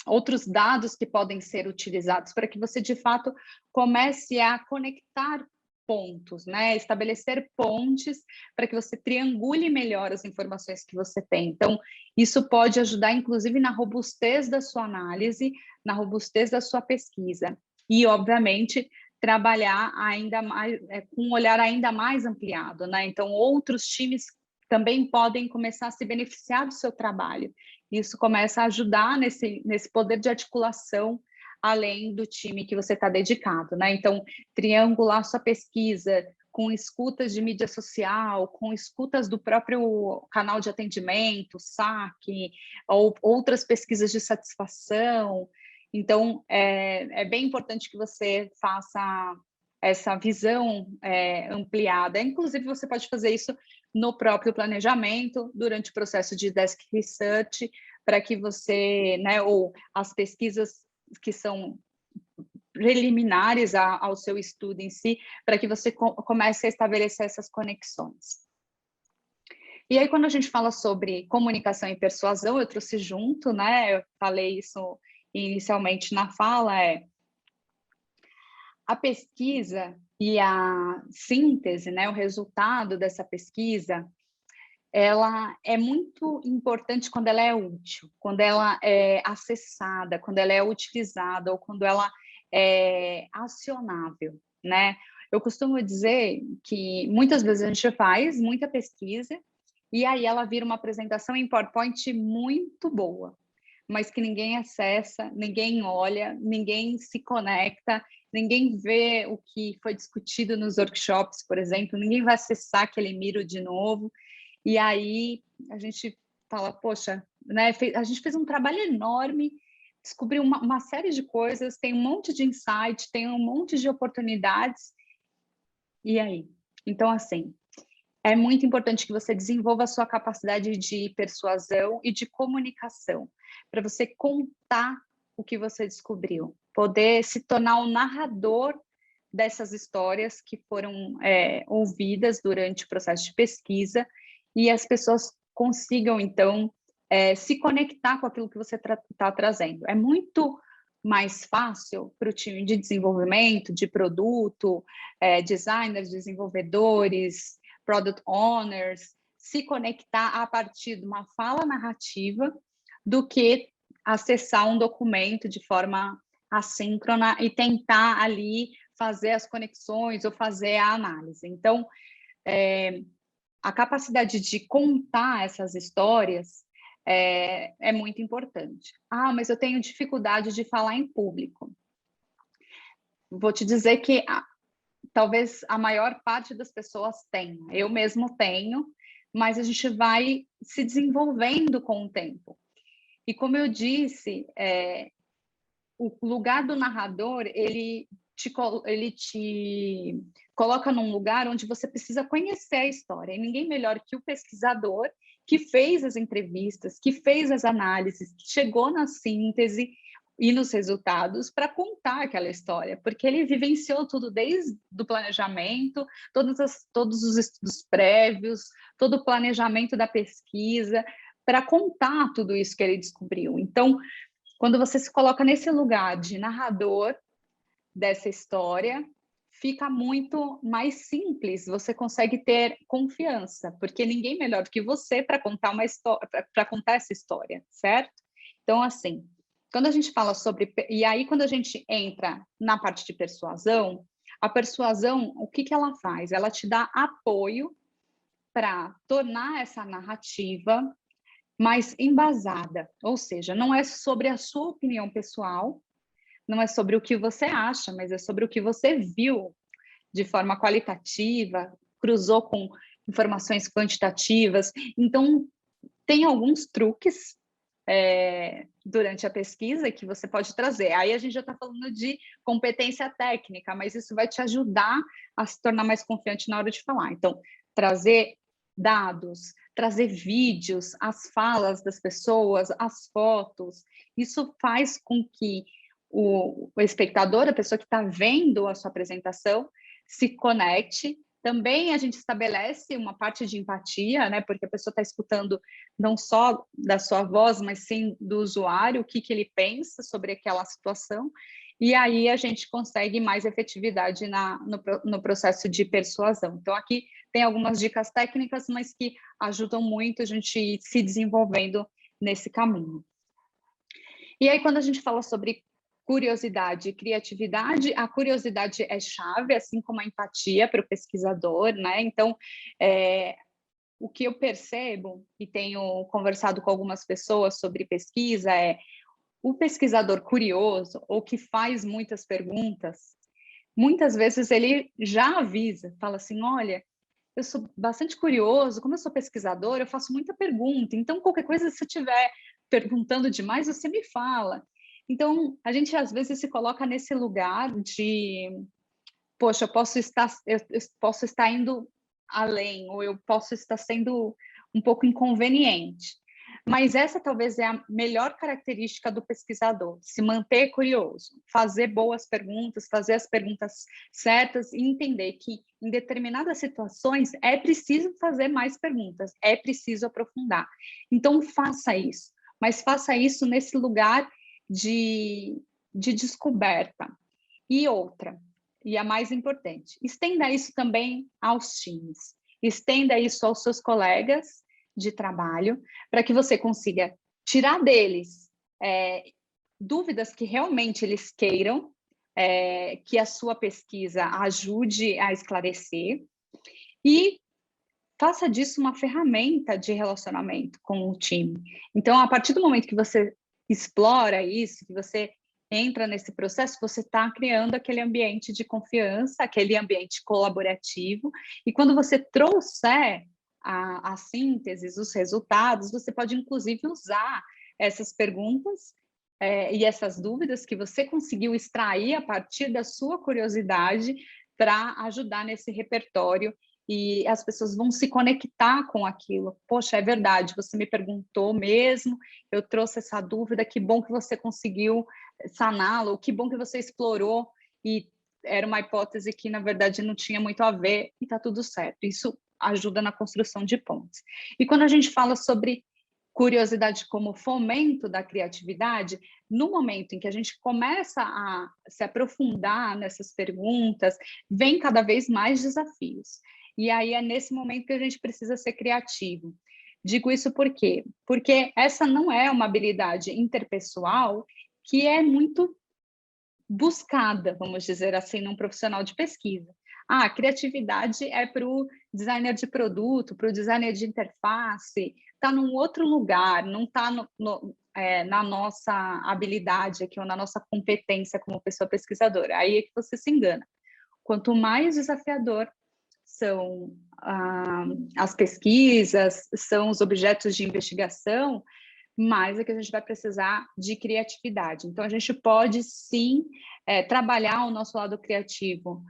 outros dados que podem ser utilizados para que você, de fato, comece a conectar pontos, né? Estabelecer pontes para que você triangule melhor as informações que você tem. Então, isso pode ajudar, inclusive, na robustez da sua análise, na robustez da sua pesquisa. E, obviamente, trabalhar ainda mais, com um olhar ainda mais ampliado, né? Então, outros times também podem começar a se beneficiar do seu trabalho. Isso começa a ajudar nesse poder de articulação, além do time que você está dedicado, né? Então, triangular sua pesquisa com escutas de mídia social, com escutas do próprio canal de atendimento, saque, ou outras pesquisas de satisfação. Então, é bem importante que você faça essa visão ampliada. Inclusive, você pode fazer isso no próprio planejamento, durante o processo de desk research, para que você, né, ou as pesquisas que são preliminares ao seu estudo em si, para que você comece a estabelecer essas conexões. E aí, quando a gente fala sobre comunicação e persuasão, eu trouxe junto, né, eu falei isso inicialmente na fala, a pesquisa e a síntese, né, o resultado dessa pesquisa, ela é muito importante quando ela é útil, quando ela é acessada, quando ela é utilizada ou quando ela é acionável, né? Eu costumo dizer que muitas vezes a gente faz muita pesquisa e aí ela vira uma apresentação em PowerPoint muito boa, mas que ninguém acessa, ninguém olha, ninguém se conecta, ninguém vê o que foi discutido nos workshops, por exemplo, ninguém vai acessar aquele Miro de novo. E aí a gente fala, poxa, né, a gente fez um trabalho enorme, descobriu uma série de coisas, tem um monte de insight, tem um monte de oportunidades, e aí? Então, assim, é muito importante que você desenvolva a sua capacidade de persuasão e de comunicação, para você contar o que você descobriu, poder se tornar um narrador dessas histórias que foram ouvidas durante o processo de pesquisa e as pessoas consigam, então, se conectar com aquilo que você está trazendo. É muito mais fácil para o time de desenvolvimento, de produto, designers, desenvolvedores, product owners, se conectar a partir de uma fala narrativa do que acessar um documento de forma assíncrona e tentar ali fazer as conexões ou fazer a análise. Então, a capacidade de contar essas histórias é muito importante. Ah, mas eu tenho dificuldade de falar em público. Vou te dizer que talvez a maior parte das pessoas tenha. Eu mesmo tenho, mas a gente vai se desenvolvendo com o tempo. E como eu disse, o lugar do narrador, ele te coloca num lugar onde você precisa conhecer a história. E ninguém melhor que o pesquisador que fez as entrevistas, que fez as análises, que chegou na síntese e nos resultados para contar aquela história, porque ele vivenciou tudo desde o planejamento, todos os estudos prévios, todo o planejamento da pesquisa, para contar tudo isso que ele descobriu. Então, quando você se coloca nesse lugar de narrador dessa história, fica muito mais simples, você consegue ter confiança, porque ninguém melhor do que você para contar uma história, para contar essa história, certo? Então, assim, quando a gente fala sobre... E aí, quando a gente entra na parte de persuasão, a persuasão, o que ela faz? Ela te dá apoio para tornar essa narrativa mais embasada, ou seja, não é sobre a sua opinião pessoal, não é sobre o que você acha, mas é sobre o que você viu de forma qualitativa, cruzou com informações quantitativas. Então, tem alguns truques durante a pesquisa que você pode trazer. Aí a gente já está falando de competência técnica, mas isso vai te ajudar a se tornar mais confiante na hora de falar. Então, trazer dados, trazer vídeos, as falas das pessoas, as fotos, isso faz com que o espectador, a pessoa que está vendo a sua apresentação, se conecte. Também a gente estabelece uma parte de empatia, né? Porque a pessoa está escutando não só da sua voz, mas sim do usuário, o que ele pensa sobre aquela situação, e aí a gente consegue mais efetividade no processo de persuasão. Então, aqui tem algumas dicas técnicas, mas que ajudam muito a gente ir se desenvolvendo nesse caminho. E aí, quando a gente fala sobre curiosidade e criatividade, a curiosidade é chave, assim como a empatia para o pesquisador, né? Então, o que eu percebo, e tenho conversado com algumas pessoas sobre pesquisa, é o pesquisador curioso, ou que faz muitas perguntas, muitas vezes ele já avisa, fala assim, olha, eu sou bastante curioso, como eu sou pesquisador, eu faço muita pergunta, então qualquer coisa, se eu estiver perguntando demais, você me fala. Então, a gente às vezes se coloca nesse lugar de, poxa, eu posso estar indo além, ou eu posso estar sendo um pouco inconveniente. Mas essa talvez é a melhor característica do pesquisador, se manter curioso, fazer boas perguntas, fazer as perguntas certas e entender que em determinadas situações é preciso fazer mais perguntas, é preciso aprofundar. Então, faça isso, mas faça isso nesse lugar de descoberta. E outra, e a mais importante, estenda isso também aos times, estenda isso aos seus colegas de trabalho, para que você consiga tirar deles dúvidas que realmente eles queiram, que a sua pesquisa ajude a esclarecer, e faça disso uma ferramenta de relacionamento com o time. Então, a partir do momento que você explora isso, que você entra nesse processo, você está criando aquele ambiente de confiança, aquele ambiente colaborativo, e quando você trouxer a síntese, os resultados, você pode, inclusive, usar essas perguntas e essas dúvidas que você conseguiu extrair a partir da sua curiosidade para ajudar nesse repertório e as pessoas vão se conectar com aquilo. Poxa, é verdade, você me perguntou mesmo, eu trouxe essa dúvida, que bom que você conseguiu saná-lo, que bom que você explorou, e era uma hipótese que, na verdade, não tinha muito a ver, e está tudo certo. Isso ajuda na construção de pontes. E quando a gente fala sobre curiosidade como fomento da criatividade, no momento em que a gente começa a se aprofundar nessas perguntas, vem cada vez mais desafios. E aí é nesse momento que a gente precisa ser criativo. Digo isso por quê? Porque essa não é uma habilidade interpessoal que é muito buscada, vamos dizer assim, num profissional de pesquisa. A criatividade é para o designer de produto, para o designer de interface, está num outro lugar, não está na nossa habilidade aqui, ou na nossa competência como pessoa pesquisadora. Aí é que você se engana. Quanto mais desafiador são as pesquisas, são os objetos de investigação, mais é que a gente vai precisar de criatividade. Então, a gente pode, sim, trabalhar o nosso lado criativo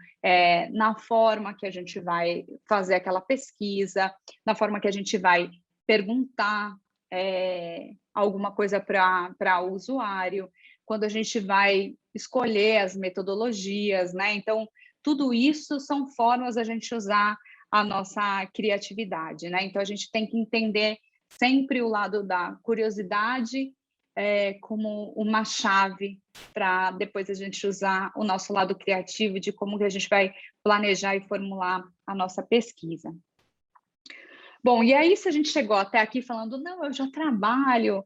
na forma que a gente vai fazer aquela pesquisa, na forma que a gente vai perguntar alguma coisa para o usuário, quando a gente vai escolher as metodologias, né? Então, tudo isso são formas da gente usar a nossa criatividade, né? Então, a gente tem que entender sempre o lado da curiosidade como uma chave para depois a gente usar o nosso lado criativo de como que a gente vai planejar e formular a nossa pesquisa. Bom, e aí se a gente chegou até aqui falando, não, eu já trabalho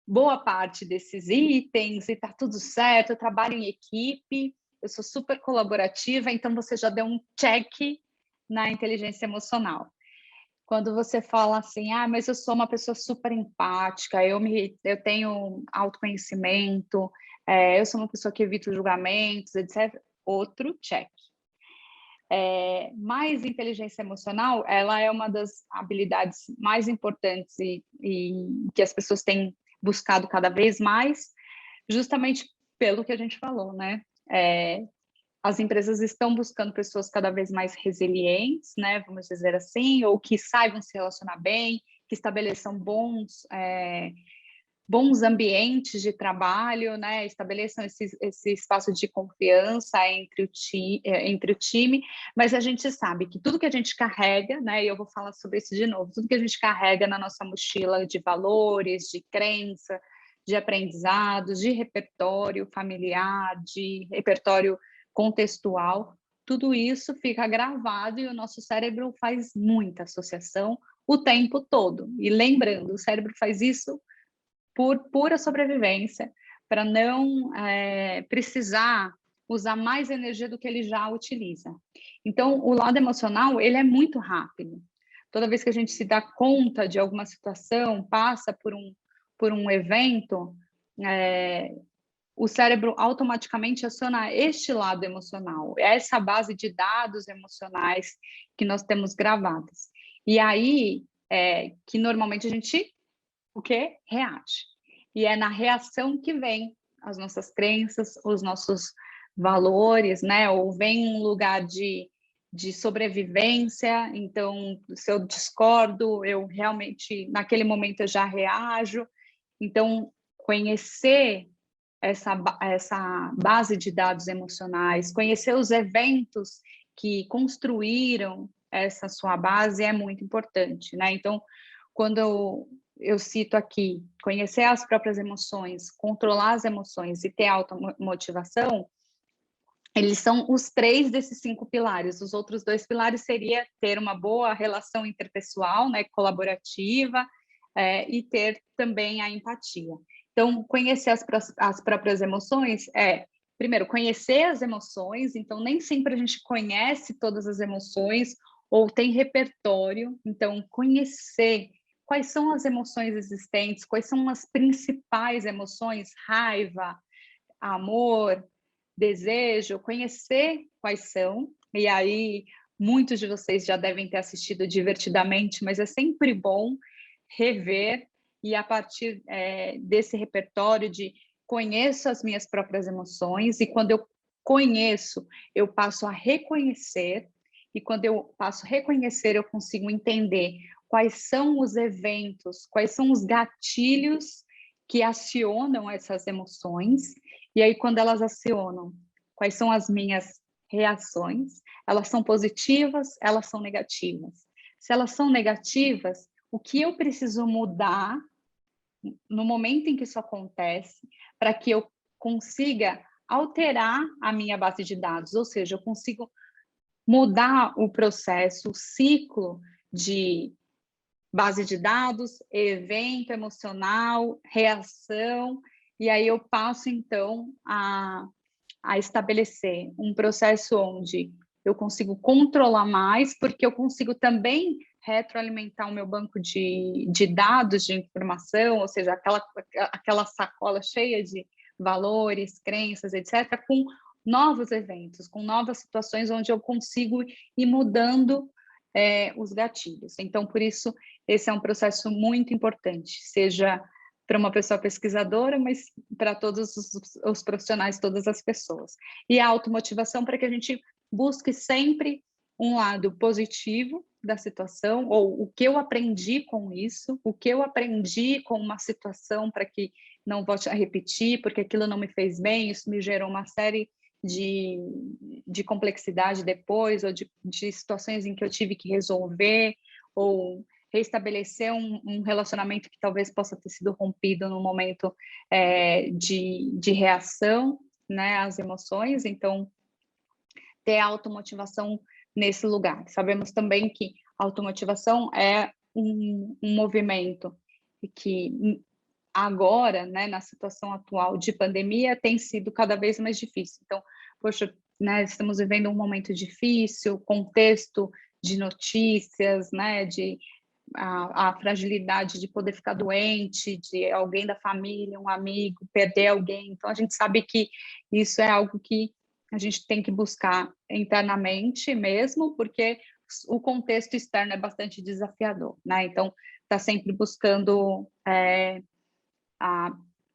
boa parte desses itens e está tudo certo, eu trabalho em equipe, eu sou super colaborativa, então você já deu um check na inteligência emocional. Quando você fala assim, mas eu sou uma pessoa super empática, eu tenho autoconhecimento, eu sou uma pessoa que evita julgamentos, etc. Outro check. Mas inteligência emocional, ela é uma das habilidades mais importantes e que as pessoas têm buscado cada vez mais, justamente pelo que a gente falou, né? As empresas estão buscando pessoas cada vez mais resilientes, né, vamos dizer assim, ou que saibam se relacionar bem, que estabeleçam bons ambientes de trabalho, né, estabeleçam esse espaço de confiança entre o time, mas a gente sabe que tudo que a gente carrega, né, e eu vou falar sobre isso de novo, tudo que a gente carrega na nossa mochila de valores, de crença, de aprendizados, de repertório familiar, de repertório contextual, tudo isso fica gravado e o nosso cérebro faz muita associação o tempo todo. E lembrando, o cérebro faz isso por pura sobrevivência, para não precisar usar mais energia do que ele já utiliza. Então, o lado emocional, ele é muito rápido. Toda vez que a gente se dá conta de alguma situação, passa por um evento, o cérebro automaticamente aciona este lado emocional, essa base de dados emocionais que nós temos gravadas. E aí, que normalmente a gente, o quê? Reage. E é na reação que vem as nossas crenças, os nossos valores, né? Ou vem um lugar de sobrevivência, então, se eu discordo, eu realmente, naquele momento, eu já reajo. Então, conhecer essa base de dados emocionais, conhecer os eventos que construíram essa sua base é muito importante, né? Então, quando eu cito aqui, conhecer as próprias emoções, controlar as emoções e ter automotivação, eles são os 3 desses 5 pilares. Os outros 2 pilares seria ter uma boa relação interpessoal, né, colaborativa, e ter também a empatia. Então, conhecer as próprias emoções primeiro, conhecer as emoções, então nem sempre a gente conhece todas as emoções ou tem repertório, então conhecer quais são as emoções existentes, quais são as principais emoções, raiva, amor, desejo, conhecer quais são, e aí muitos de vocês já devem ter assistido divertidamente, mas é sempre bom rever e a partir desse repertório de conheço as minhas próprias emoções e quando eu conheço, eu passo a reconhecer e quando eu passo a reconhecer, eu consigo entender quais são os eventos, quais são os gatilhos que acionam essas emoções, e aí quando elas acionam, quais são as minhas reações, elas são positivas, elas são negativas. Se elas são negativas, o que eu preciso mudar no momento em que isso acontece, para que eu consiga alterar a minha base de dados, ou seja, eu consigo mudar o processo, o ciclo de base de dados, evento emocional, reação, e aí eu passo então a estabelecer um processo onde eu consigo controlar mais, porque eu consigo também retroalimentar o meu banco de dados, de informação, ou seja, aquela sacola cheia de valores, crenças, etc., com novos eventos, com novas situações onde eu consigo ir mudando os gatilhos. Então, por isso, esse é um processo muito importante, seja para uma pessoa pesquisadora, mas para todos os profissionais, todas as pessoas. E a automotivação para que a gente busque sempre um lado positivo da situação, ou o que eu aprendi com isso, o que eu aprendi com uma situação para que não volte a repetir, porque aquilo não me fez bem, isso me gerou uma série de complexidade depois, ou de situações em que eu tive que resolver, ou restabelecer um relacionamento que talvez possa ter sido rompido no momento de reação, né, às emoções. Então, ter automotivação nesse lugar. Sabemos também que automotivação é um movimento que agora, né, na situação atual de pandemia, tem sido cada vez mais difícil. Então, poxa, né, estamos vivendo um momento difícil, contexto de notícias, né, de a fragilidade de poder ficar doente, de alguém da família, um amigo, perder alguém. Então, a gente sabe que isso é algo que a gente tem que buscar internamente mesmo, porque o contexto externo é bastante desafiador, né? Então, está sempre buscando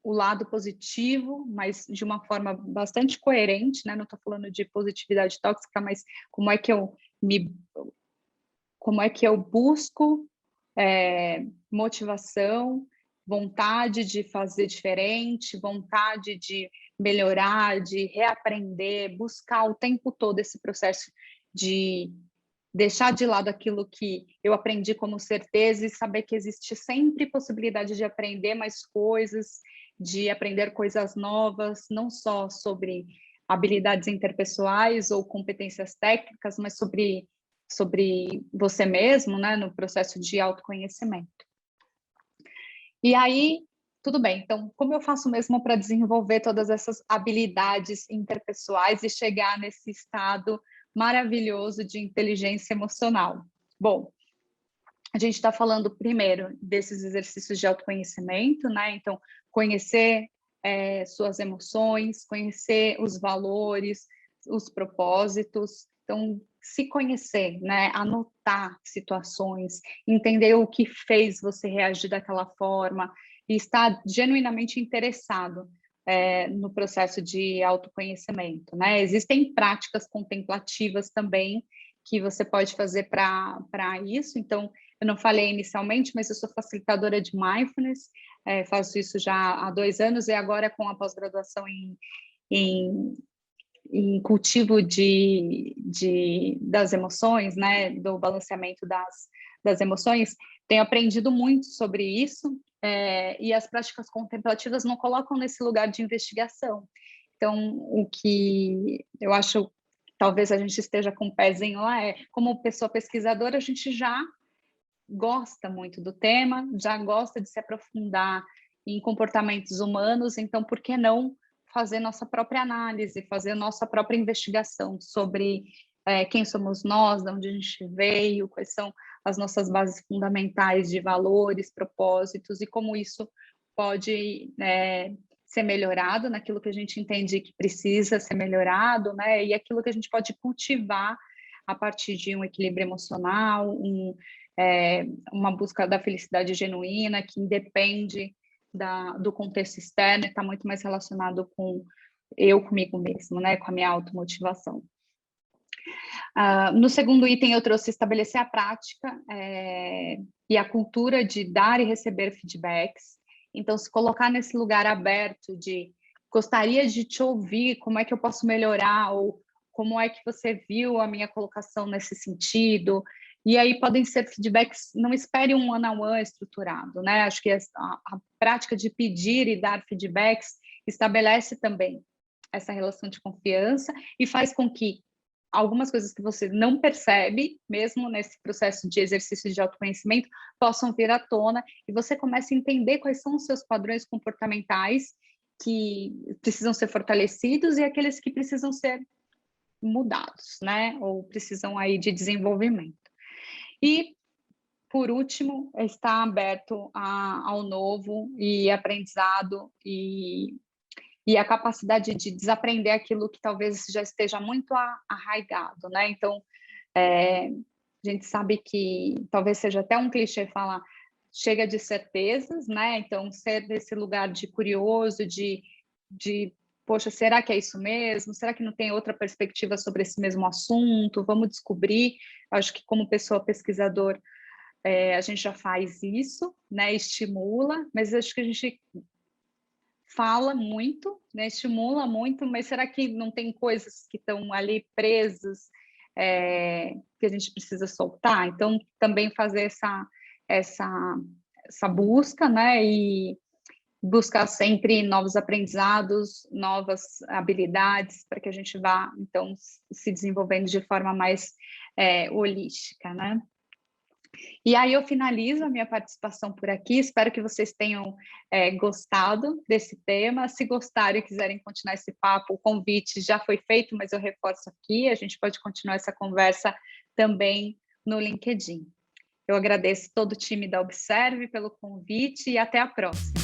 o lado positivo, mas de uma forma bastante coerente, né? Não estou falando de positividade tóxica, mas como é que eu busco motivação, vontade de fazer diferente, vontade de melhorar, de reaprender, buscar o tempo todo esse processo de deixar de lado aquilo que eu aprendi como certeza e saber que existe sempre possibilidade de aprender mais coisas, de aprender coisas novas, não só sobre habilidades interpessoais ou competências técnicas, mas sobre você mesmo, né, no processo de autoconhecimento. E aí, tudo bem, então, como eu faço mesmo para desenvolver todas essas habilidades interpessoais e chegar nesse estado maravilhoso de inteligência emocional? Bom, a gente está falando primeiro desses exercícios de autoconhecimento, né? Então, conhecer suas emoções, conhecer os valores, os propósitos. Então, se conhecer, né? Anotar situações, entender o que fez você reagir daquela forma e estar genuinamente interessado no processo de autoconhecimento, né? Existem práticas contemplativas também que você pode fazer para isso. Então, eu não falei inicialmente, mas eu sou facilitadora de mindfulness, faço isso já há 2 anos e agora com a pós-graduação em cultivo das emoções, né, do balanceamento das emoções, tenho aprendido muito sobre isso, e as práticas contemplativas não colocam nesse lugar de investigação. Então, o que eu acho, talvez a gente esteja com um pezinho lá, como pessoa pesquisadora, a gente já gosta muito do tema, já gosta de se aprofundar em comportamentos humanos, então por que não fazer nossa própria análise, fazer nossa própria investigação sobre quem somos nós, de onde a gente veio, quais são as nossas bases fundamentais de valores, propósitos e como isso pode ser melhorado naquilo que a gente entende que precisa ser melhorado, né? E aquilo que a gente pode cultivar a partir de um equilíbrio emocional, uma busca da felicidade genuína, que independe do contexto externo, está muito mais relacionado com eu comigo mesmo, né, com a minha automotivação. No segundo item, eu trouxe estabelecer a prática e a cultura de dar e receber feedbacks. Então, se colocar nesse lugar aberto de gostaria de te ouvir, como é que eu posso melhorar, ou como é que você viu a minha colocação nesse sentido. E aí podem ser feedbacks, não espere um one-on-one estruturado, né? Acho que a prática de pedir e dar feedbacks estabelece também essa relação de confiança e faz com que algumas coisas que você não percebe, mesmo nesse processo de exercício de autoconhecimento, possam vir à tona e você comece a entender quais são os seus padrões comportamentais que precisam ser fortalecidos e aqueles que precisam ser mudados, né? Ou precisam aí de desenvolvimento. E, por último, está aberto ao novo e aprendizado e a capacidade de desaprender aquilo que talvez já esteja muito arraigado, né? Então, a gente sabe que talvez seja até um clichê falar chega de certezas, né? Então, ser desse lugar de curioso, de poxa, será que é isso mesmo? Será que não tem outra perspectiva sobre esse mesmo assunto? Vamos descobrir. Acho que como pessoa pesquisador, a gente já faz isso, né? Estimula, mas acho que a gente fala muito, né? Estimula muito, mas será que não tem coisas que estão ali presas que a gente precisa soltar? Então, também fazer essa busca, né? E buscar sempre novos aprendizados, novas habilidades, para que a gente vá, então, se desenvolvendo de forma mais holística, né? E aí eu finalizo a minha participação por aqui, espero que vocês tenham gostado desse tema. Se gostarem e quiserem continuar esse papo, o convite já foi feito, mas eu reforço aqui, a gente pode continuar essa conversa também no LinkedIn. Eu agradeço todo o time da Observe pelo convite e até a próxima.